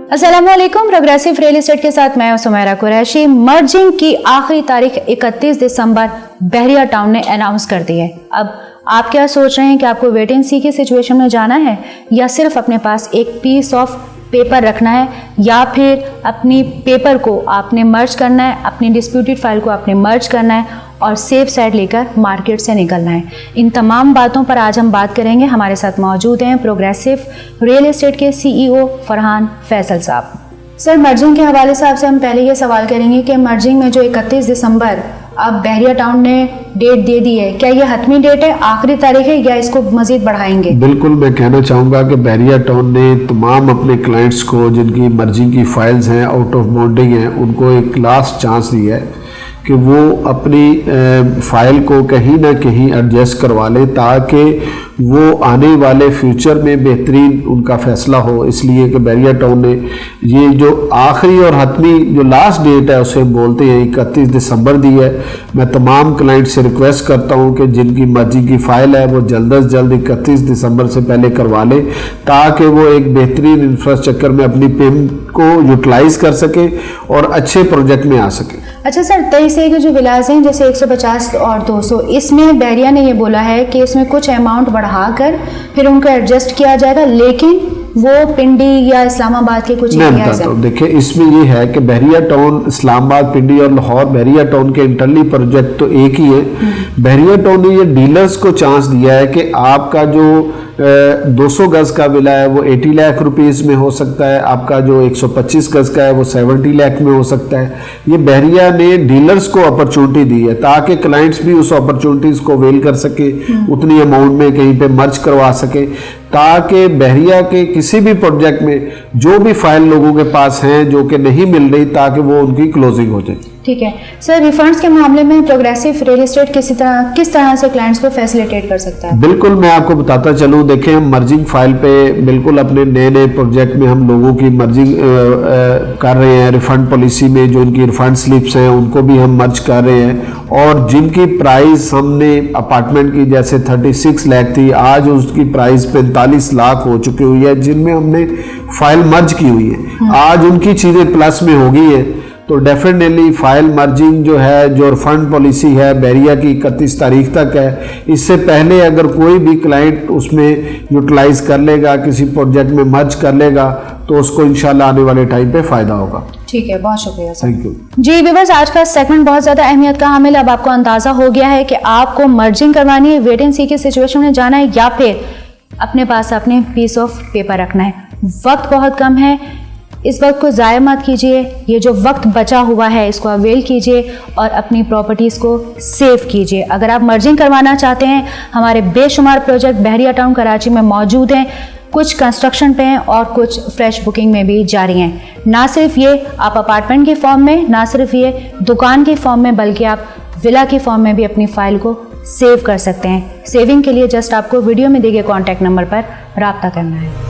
अस्सलामुअलैकुम। Progressive real estate के साथ मैं सुमेरा कुरैशी। मर्जिंग की आखिरी तारीख 31 दिसंबर बहरिया टाउन ने अनाउंस कर दी है। अब आप क्या सोच रहे हैं कि आपको वेट एंड सी की सिचुएशन में जाना है या सिर्फ अपने पास एक पीस ऑफ पेपर रखना है या फिर अपनी पेपर को आपने मर्ज करना है, अपनी डिस्प्यूटेड फाइल को आपने मर्ज करना है और सेफ साइड लेकर मार्केट से निकलना है। इन तमाम बातों पर आज हम बात करेंगे। हमारे साथ मौजूद हैं प्रोग्रेसिव रियल एस्टेट के CEO फरहान फैसल साहब। सर, मर्जिंग के हवाले से आपसे हम पहले ये सवाल करेंगे कि मर्जिंग में जो 31 दिसंबर अब बहरिया टाउन ने डेट दे दी है, क्या ये हतमी डेट है, आखिरी तारीख है या इसको मजीद बढ़ाएंगे? बिल्कुल, मैं कहना चाहूँगा कि बहरिया टाउन ने तमाम अपने क्लाइंट्स को जिनकी मर्जिंग की फाइल्स हैं, आउट ऑफ बाउंडिंग हैं, उनको एक लास्ट चांस दिया है कि वो अपनी फाइल को कहीं ना कहीं एडजस्ट करवा लें ताकि वो आने वाले फ्यूचर में बेहतरीन उनका फैसला हो। इसलिए कि बहरिया टाउन ने ये जो आखिरी और हतमी जो लास्ट डेट है उसे बोलते हैं 31 दिसंबर दी है। मैं तमाम क्लाइंट से रिक्वेस्ट करता हूं कि जिनकी मर्जी की फ़ाइल है वो जल्द से जल्द 31 दिसंबर से पहले करवा लें ताकि वो एक बेहतरीन इंफ्रास्ट्रक्चर में अपनी पेमेंट को यूटिलाइज कर सके और अच्छे प्रोजेक्ट में आ सके। अच्छा सर, 23 के जो विलास हैं जैसे 150 और 200, इसमें बहरिया ने ये बोला है कि इसमें कुछ अमाउंट बढ़ाकर फिर उनको एडजस्ट किया जाएगा, लेकिन वो पिंडी या इस्लामाबाद के कुछ एरियाज हैं। देखिए, इसमें ये है कि बहरिया टाउन, इस्लामाबाद, पिंडी और लाहौर बहरिया टाउन के इंटरनली प्रोजेक्ट तो एक ही है। बहरिया टाउन ने ये डीलर्स को चांस दिया है कि आपका जो 200 गज का विला है वो 80 लाख रुपीस में हो सकता है, आपका जो 125 गज का है वो 70 लाख में हो सकता है। ये बहरिया ने डीलर्स को अपॉर्चुनिटी दी है ताकि क्लाइंट्स भी उस अपॉर्चुनिटीज को वेल कर सके, उतनी अमाउंट में कहीं पे मर्ज करवा सके ताकि बहरिया के किसी भी प्रोजेक्ट में जो भी फाइल लोगों के पास हैं जो कि नहीं मिल रही ताकि वो उनकी क्लोजिंग हो जाए। ठीक है सर, रिफंड्स के मामले में प्रोग्रेसिव रियल एस्टेट किस तरह से क्लाइंट्स को फैसिलिटेट कर सकता है? बिल्कुल, मैं आपको बताता चलूं। देखें, हम मर्जिंग फाइल पे बिल्कुल अपने नए नए प्रोजेक्ट में हम लोगों की मर्जिंग कर रहे हैं। रिफंड पॉलिसी में जो इनकी रिफंड स्लिप्स हैं उनको भी हम मर्ज कर रहे हैं और जिनकी प्राइस हमने अपार्टमेंट की जैसे 36 लाख थी, आज उसकी प्राइस 45 लाख हो चुकी हुई है जिनमें हमने फाइल मर्ज की हुई है। आज उनकी चीज़ें प्लस में हो गई है, तो डेफिनेटली फाइल मर्जिंग जो है, जो रिफंड पॉलिसी है बहरिया की 31 तारीख तक है। इससे पहले अगर कोई भी क्लाइंट उसमें यूटिलाइज कर लेगा, किसी प्रोजेक्ट में मर्ज कर लेगा, तो उसको इंशाल्लाह आने वाले टाइम पे फायदा होगा। ठीक है, बहुत शुक्रिया sir. Thank you ji viewers, आज का सेगमेंट बहुत ज़्यादा अहमियत का हामिल। अब आपको अंदाज़ा हो गया है कि आपको मर्जिंग करवानी है, वेट एंड सी की सिचुएशन में जाना है या फिर अपने पास अपने पीस ऑफ पेपर रखना है। वक्त बहुत कम है, इस वक्त को ज़ाया मत कीजिए। ये जो वक्त बचा हुआ है इसको अवेल कीजिए और अपनी प्रॉपर्टीज़ को सेव कीजिए। अगर आप मर्जिंग करवाना चाहते हैं, हमारे बेशुमार प्रोजेक्ट बहरिया टाउन कराची में मौजूद हैं। कुछ कंस्ट्रक्शन पे हैं और कुछ फ्रेश बुकिंग में भी जारी हैं। ना सिर्फ ये आप अपार्टमेंट के फॉर्म में, ना सिर्फ ये दुकान के फॉर्म में, बल्कि आप विला के फॉर्म में भी अपनी फाइल को सेव कर सकते हैं। सेविंग के लिए जस्ट आपको वीडियो में दिए गए कॉन्टैक्ट नंबर पर रब्ता करना है।